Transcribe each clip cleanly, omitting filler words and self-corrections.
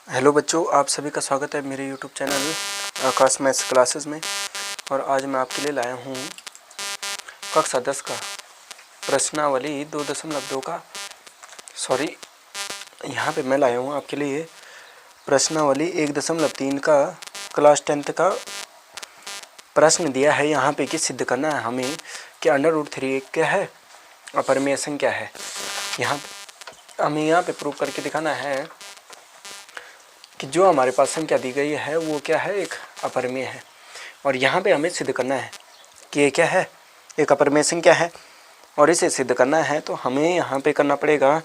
Hello बच्चों, आप सभी का स्वागत है मेरे यूट्यूब चैनल आकाश मैथ्स क्लासेस में। और आज मैं आपके लिए लाया हूँ कक्षा 10 का प्रश्नावली 2.2 का यहाँ पे मैं लाया हूँ आपके लिए प्रश्नावली 1.3 का क्लास 10 का प्रश्न दिया है। यहाँ पे कि सिद्ध करना है हमें कि √3 क्या है, अपरिमेय संख्या है। हमें यहाँ पे प्रूव करके दिखाना है कि जो हमारे पास संख्या दी गई है वो क्या है, एक अपरिमेय है। और यहाँ पे हमें सिद्ध करना है कि ये क्या है, एक अपरिमेय संख्या है। और इसे सिद्ध करना है तो हमें यहाँ पे करना पड़ेगा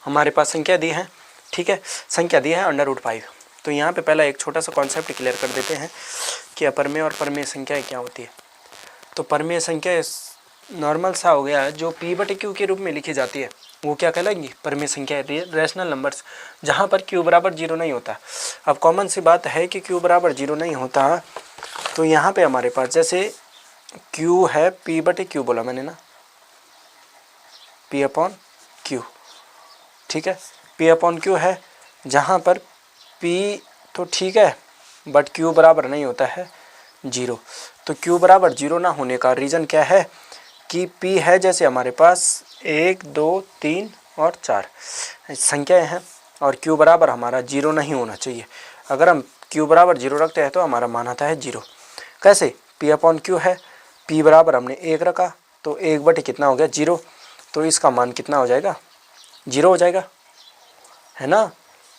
हमारे पास संख्या दी है, ठीक है, संख्या दी है √5। तो यहाँ पे पहला एक छोटा सा कॉन्सेप्ट क्लियर कर देते हैं कि अपरिमेय और परिमेय संख्या क्या होती है। तो परिमेय संख्या नॉर्मल सा हो गया जो P/Q के रूप में लिखी जाती है, वो क्या कहलाएंगी, परिमेय संख्या, रेशनल नंबर्स, जहाँ पर Q बराबर 0 नहीं होता। अब कॉमन सी बात है कि Q बराबर 0 नहीं होता, तो यहाँ पे हमारे पास जैसे Q है, P/Q बोला मैंने ना, P/Q, ठीक है, P/Q है, जहाँ पर P तो ठीक है बट Q बराबर नहीं होता है 0। तो Q बराबर 0 ना होने का रीज़न क्या है कि P है जैसे हमारे पास 1, 2, 3 और 4 संख्याएं हैं और Q बराबर हमारा 0 नहीं होना चाहिए। अगर हम Q बराबर 0 रखते हैं तो हमारा मान आता है 0। कैसे, P/Q है, P बराबर हमने 1 रखा तो 1/, कितना हो गया 0, तो इसका मान कितना हो जाएगा, 0 हो जाएगा, है ना,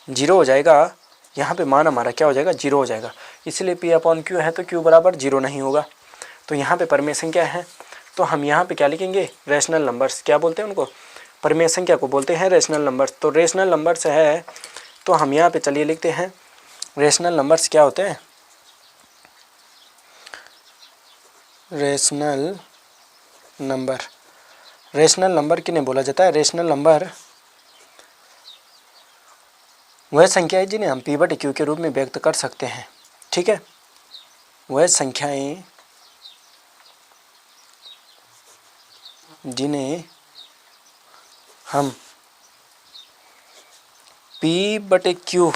0 हो जाएगा। यहाँ पे मान हमारा क्या हो जाएगा, 0 हो जाएगा। इसलिए P/Q है तो Q बराबर 0 नहीं होगा। तो यहाँ पे परिमेय संख्या है, तो हम यहाँ पे क्या लिखेंगे, रेशनल नंबर्स, क्या बोलते हैं उनको, परिमेय संख्या को बोलते हैं रेशनल नंबर्स। तो रेशनल नंबर्स है तो हम यहाँ पे चलिए लिखते हैं रेशनल नंबर्स क्या होते हैं, रेशनल नंबर। रेशनल नंबर किन्हें बोला जाता है, रेशनल नंबर वह संख्याएं जिन्हें हम P/Q के रूप में व्यक्त कर सकते हैं, ठीक है, वह संख्याएं जिन्हें हम P/Q,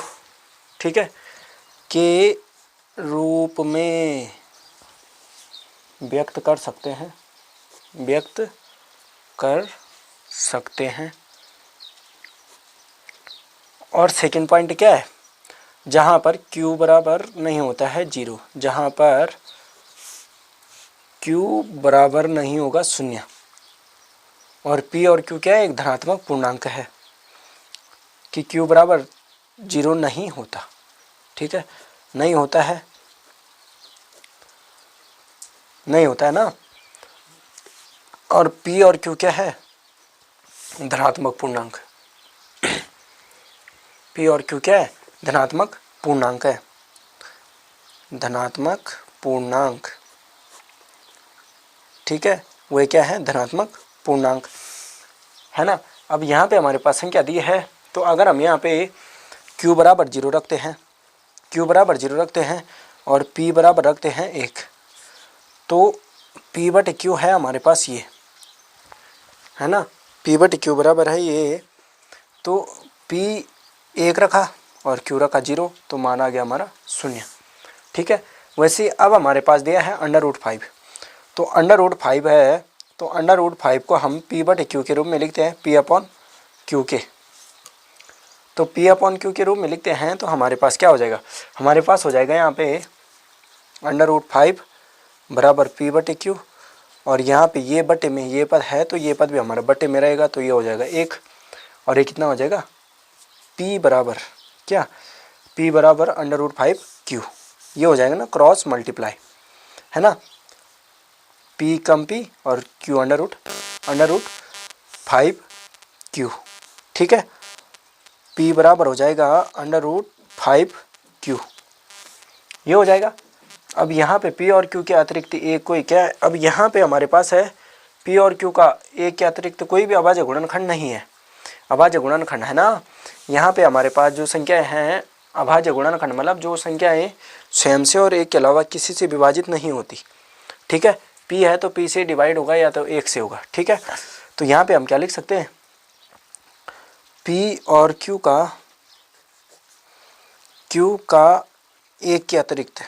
ठीक है, के रूप में व्यक्त कर सकते हैं, व्यक्त कर सकते हैं। और सेकंड पॉइंट क्या है, जहाँ पर Q बराबर नहीं होता है 0, जहाँ पर Q बराबर नहीं होगा 0 और P और Q क्या है, एक धनात्मक पूर्णांक है कि Q बराबर 0 नहीं होता, ठीक है, नहीं होता है, नहीं होता है ना। और P और Q क्या है, धनात्मक पूर्णांक, P और Q क्या है, धनात्मक पूर्णांक है, धनात्मक पूर्णांक, ठीक है, वे क्या है, धनात्मक पूर्णांक, है ना। अब यहाँ पे हमारे पास संख्या दी है, तो अगर हम यहाँ पे Q बराबर 0 रखते हैं, Q बराबर 0 रखते हैं और P बराबर रखते हैं 1, तो P/Q है हमारे पास ये, है ना, P/Q बराबर है ये, तो P 1 रखा और Q रखा 0, तो मान आ गया हमारा 0, ठीक है। वैसे अब हमारे पास दिया है √5, तो √5 है, तो √5 को हम P/Q के रूप में लिखते हैं, P/Q के, तो P/Q के रूप में लिखते हैं तो हमारे पास क्या हो जाएगा, हमारे पास हो जाएगा यहाँ पे √5 बराबर P/Q, और यहाँ पे ये बटे में ये पद है तो ये पद भी हमारा बटे में रहेगा, तो ये हो जाएगा 1, और ये कितना हो जाएगा, P बराबर क्या, P बराबर √5Q, ये हो जाएगा ना क्रॉस मल्टीप्लाई, है ना, P कम P और Q √5Q, ठीक है, P बराबर हो जाएगा √5Q, ये हो जाएगा। अब यहाँ पे P और Q के अतिरिक्त एक कोई क्या है, अब यहाँ पे हमारे पास है P और Q का एक के अतिरिक्त कोई भी अभाज्य गुणनखंड नहीं है, अभाज्य गुणनखंड, है ना। यहाँ पे हमारे पास जो संख्याएं हैं अभाज्य गुणनखंड, मतलब जो संख्याएं स्वयं से और एक के अलावा किसी से विभाजित नहीं होती, ठीक है, P है तो P से डिवाइड होगा या तो 1 से होगा, ठीक है। तो यहाँ पे हम क्या लिख सकते हैं, P और Q का Q का एक के अतिरिक्त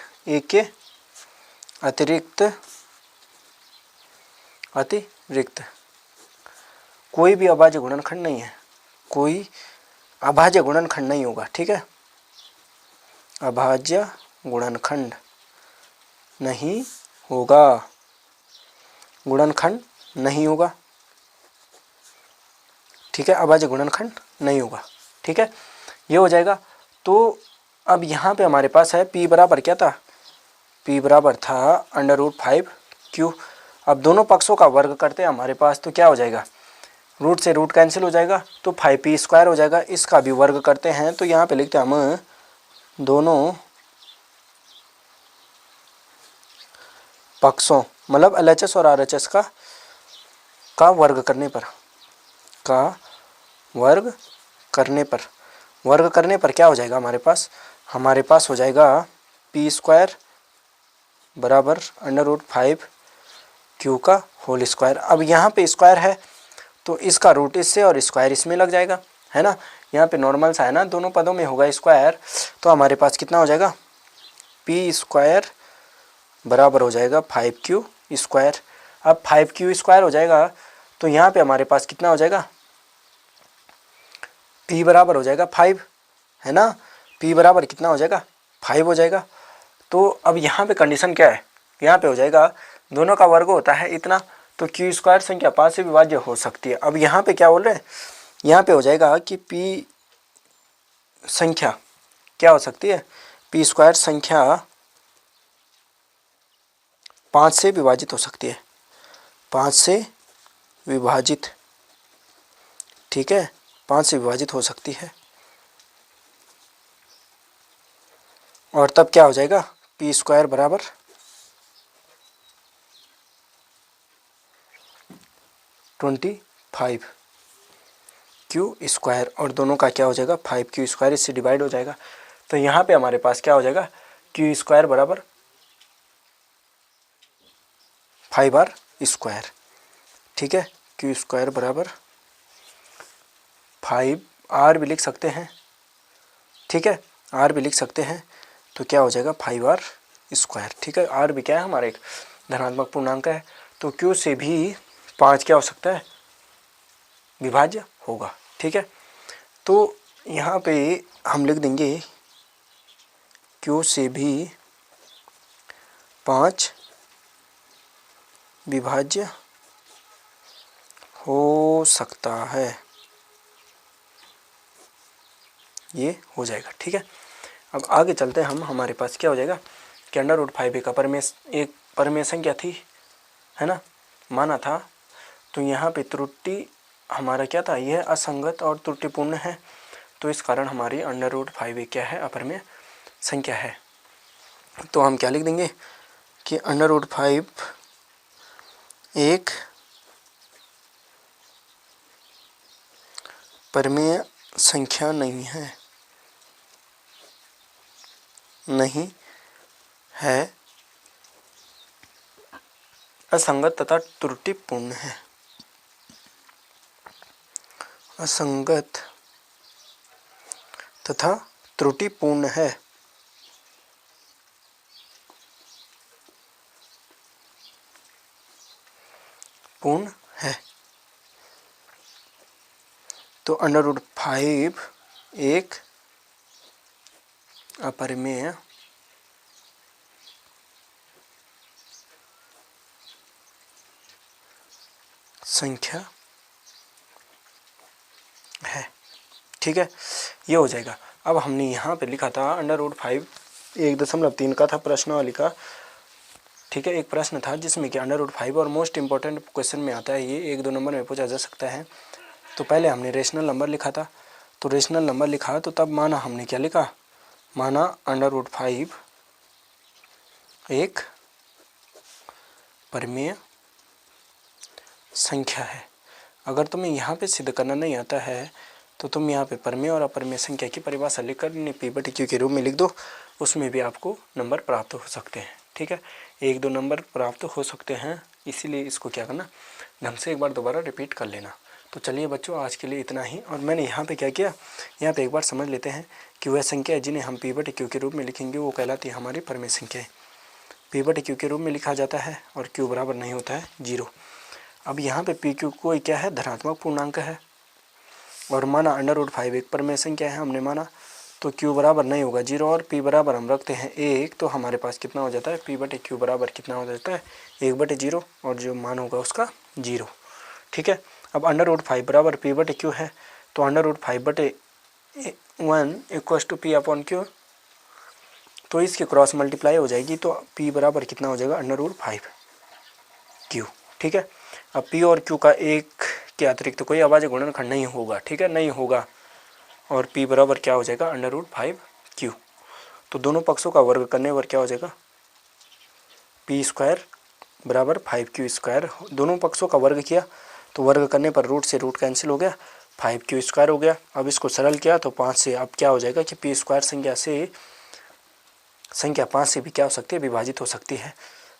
कोई भी अभाज्य गुणनखंड नहीं है, कोई अभाज्य गुणनखंड नहीं होगा। ठीक है, अभाज्य गुणनखंड नहीं होगा, गुणनखंड नहीं होगा। ठीक है, अभाज्य गुणनखंड नहीं होगा। ठीक है, ये हो जाएगा। तो अब यहाँ पे हमारे पास है P बराबर क्या था, P बराबर था √5Q। अब दोनों पक्षों का वर्ग करते हैं हमारे पास, तो क्या हो जाएगा, रूट से रूट कैंसिल हो जाएगा, तो 5P² हो जाएगा। इसका भी वर्ग करते हैं, तो यहाँ पे लिखते हैं हम दोनों पक्षों मतलब LHS और RHS का वर्ग करने पर क्या हो जाएगा हमारे पास हो जाएगा P² बराबर √5Q का होल स्क्वायर। अब यहाँ पे स्क्वायर है तो इसका रूट इससे और स्क्वायर इसमें लग जाएगा, है ना। यहाँ पे नॉर्मल सा है ना, दोनों पदों में होगा स्क्वायर, तो हमारे पास कितना हो जाएगा, P² बराबर हो जाएगा 5Q²। अब 5Q² हो जाएगा तो यहाँ पे हमारे पास कितना हो जाएगा, P बराबर हो जाएगा 5, है ना। P बराबर कितना हो जाएगा, 5 हो जाएगा। तो अब यहाँ पे कंडीशन क्या है, यहाँ पे हो जाएगा दोनों का वर्ग होता है इतना, तो Q² संख्या 5 से विभाज्य हो सकती है। अब यहाँ पे क्या बोल रहे हैं, यहाँ पे हो जाएगा कि P संख्या क्या हो सकती है, P² संख्या 5 से विभाजित हो सकती है, 5 से विभाजित। ठीक है, 5 से विभाजित हो सकती है। और तब क्या हो जाएगा, P² बराबर 25Q², और दोनों का क्या हो जाएगा 5Q², इससे डिवाइड हो जाएगा। तो यहाँ पे हमारे पास क्या हो जाएगा, Q² बराबर 5R²। ठीक है, Q² बराबर 5R भी लिख सकते हैं। ठीक है, R भी लिख सकते हैं, तो क्या हो जाएगा 5R²। ठीक है, R भी क्या है हमारा एक धनात्मक पूर्णांक है, तो Q से भी 5 क्या हो सकता है, विभाज्य होगा। ठीक है, तो यहाँ पे हम लिख देंगे Q से भी 5 विभाज्य हो सकता है, ये हो जाएगा। ठीक है, अब आगे चलते हैं हम, हमारे पास क्या हो जाएगा कि √5 एक परमेय संख्या थी, है ना, माना था। तो यहाँ पे त्रुटि हमारा क्या था, यह असंगत और त्रुटिपूर्ण है, तो इस कारण हमारी √5 क्या है, अपरमेय संख्या है। तो हम क्या लिख देंगे कि √5 एक परमेय संख्या नहीं है, असंगत तथा त्रुटिपूर्ण है, असंगत तथा त्रुटिपूर्ण है। पूर्ण है। तो √5 एक अपरिमेय संख्या है। ठीक है, ये हो जाएगा। अब हमने यहाँ पे लिखा था √5 1.3 का था प्रश्नावली का। ठीक है, एक प्रश्न था जिसमें कि √5 और मोस्ट इंपॉर्टेंट क्वेश्चन में आता है, ये 1-2 नंबर में पूछा जा सकता है। तो पहले हमने रेशनल नंबर लिखा था, तो रेशनल नंबर लिखा तो तब माना हमने क्या लिखा, माना √5 एक परिमेय संख्या है। अगर तुम्हें यहाँ पे सिद्ध करना नहीं आता है तो तुम यहाँ पे परिमेय और अपरिमेय संख्या की परिभाषा लिखकर P/Q के रूप में लिख दो, उसमें भी आपको नंबर प्राप्त हो सकते हैं। ठीक है, 1-2 नंबर प्राप्त हो सकते हैं, इसीलिए इसको क्या करना, ढंग से एक बार दोबारा रिपीट कर लेना। तो चलिए बच्चों, आज के लिए इतना ही। और मैंने यहाँ पे क्या किया, यहाँ पे एक बार समझ लेते हैं कि वह संख्या जिन्हें हम पी बटे क्यू के रूप में लिखेंगे वो कहलाती है हमारी परिमेय संख्याएं। पी बटे क्यू के रूप में लिखा जाता है और क्यू बराबर नहीं होता है 0। अब यहाँ पे पी क्यू कोई क्या है, धनात्मक पूर्णांक है और माना √5 एक परिमेय संख्या है हमने माना, तो क्यू बराबर नहीं होगा 0 और पी बराबर हम रखते हैं 1, तो हमारे पास कितना हो जाता है, पी बटे क्यू बराबर कितना हो जाता है 1/0 और जो मान होगा उसका 0। ठीक है। अब √5 बराबर पी बटे क्यू है, तो √5/1 equals to P upon Q, तो इसकी क्रॉस मल्टीप्लाई हो जाएगी, तो पी बराबर कितना हो जाएगा √5 क्यू। ठीक है। अब पी और क्यू का एक के अतिरिक्त कोई अभाज्य गुणनखंड नहीं होगा। ठीक है, नहीं होगा, और p बराबर क्या हो जाएगा √5q। तो दोनों पक्षों का वर्ग करने पर क्या हो जाएगा, p² बराबर 5q²। दोनों पक्षों का वर्ग किया तो वर्ग करने पर रूट से रूट कैंसिल हो गया, 5q² हो गया। अब इसको सरल किया तो 5 से अब क्या हो जाएगा कि p² संख्या 5 से भी क्या हो सकती है, विभाजित हो सकती है।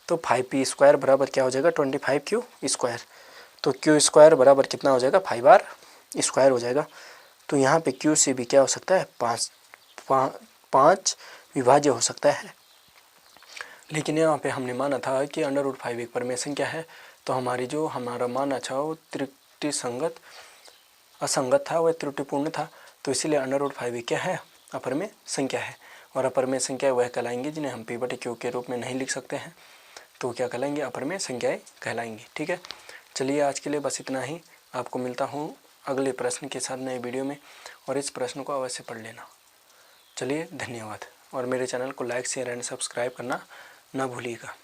तो 5p² बराबर क्या हो जाएगा 25q²। तो q² बराबर कितना हो जाएगा 5r² हो जाएगा। तो यहाँ पे q से भी क्या हो सकता है 5 विभाज्य हो सकता है। लेकिन यहाँ पे हमने माना था कि √5 एक परिमेय संख्या है, तो हमारी जो हमारा माना था वो त्रुटि संगत असंगत था, वह त्रुटिपूर्ण था, तो इसीलिए √5 क्या है, अपरिमेय संख्या है। और अपरिमेय संख्या वह कहलाएंगी जिन्हें हम p बटे क्यू के रूप में नहीं लिख सकते हैं, तो क्या कहलाएंगे, अपरिमेय संख्याएं कहलाएंगी। ठीक है, चलिए आज के लिए बस इतना ही। आपको मिलता हूँ अगले प्रश्न के साथ नए वीडियो में, और इस प्रश्न को अवश्य पढ़ लेना। चलिए धन्यवाद, और मेरे चैनल को लाइक शेयर एंड सब्सक्राइब करना ना भूलिएगा।